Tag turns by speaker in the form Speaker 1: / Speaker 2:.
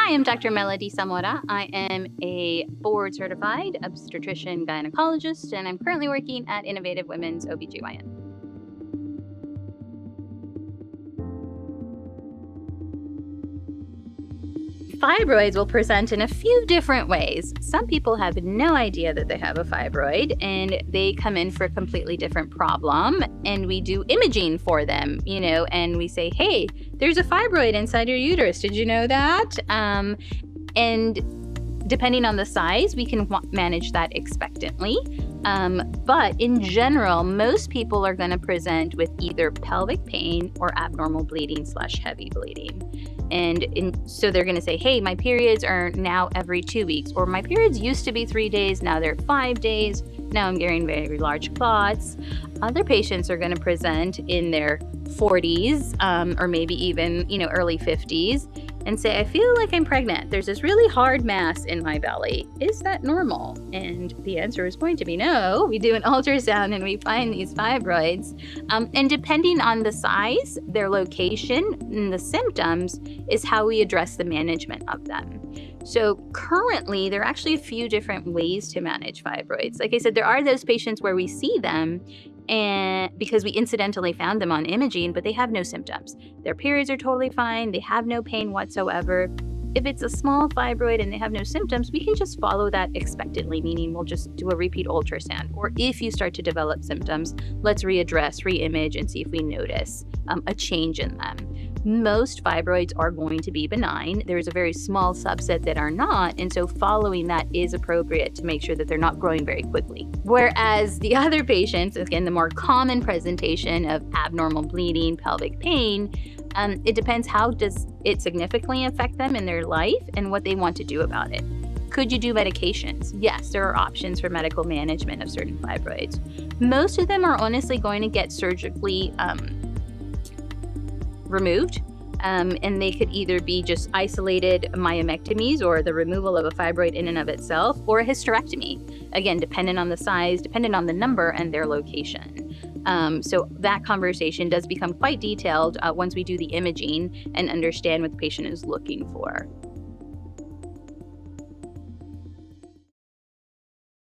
Speaker 1: Hi, I'm Dr. Melodie Zamora. I am a board-certified obstetrician gynecologist, and I'm currently working at Innovative Women's OBGYN. Fibroids will present in a few different ways. Some people have no idea that they have a fibroid, and they come in for a completely different problem, and we do imaging for them, and we say, hey, there's a fibroid inside your uterus. Did you know that? And depending on the size, we can manage that expectantly. But in general, most people are going to present with either pelvic pain or abnormal bleeding / heavy bleeding. So they're going to say, hey, my periods are now every 2 weeks, or my periods used to be 3 days, now they're 5 days. Now I'm getting very large clots. Other patients are going to present in their 40s or maybe even, early 50s and say, I feel like I'm pregnant. There's this really hard mass in my belly. Is that normal? And the answer is going to be no. We do an ultrasound and we find these fibroids. And depending on the size, their location, and the symptoms is how we address the management of them. So currently, there are actually a few different ways to manage fibroids. Like I said, there are those patients where we see them and because we incidentally found them on imaging, but they have no symptoms. Their periods are totally fine. They have no pain whatsoever. If it's a small fibroid and they have no symptoms, we can just follow that expectantly, meaning we'll just do a repeat ultrasound. Or if you start to develop symptoms, let's readdress, re-image, and see if we notice a change in them. Most fibroids are going to be benign. There's a very small subset that are not, and so following that is appropriate to make ssure that they're not growing very quickly. Whereas the other patients, again, the more common presentation of abnormal bleeding, pelvic pain, it depends how does it significantly affect them in their life and what they want to do about it. Could you do medications? Yes, there are options for medical management of certain fibroids. Most of them are honestly going to get surgically removed, and they could either be just isolated myomectomies or the removal of a fibroid in and of itself, or a hysterectomy, again, dependent on the size, dependent on the number and their location. So that conversation does become quite detailed once we do the imaging and understand what the patient is looking for.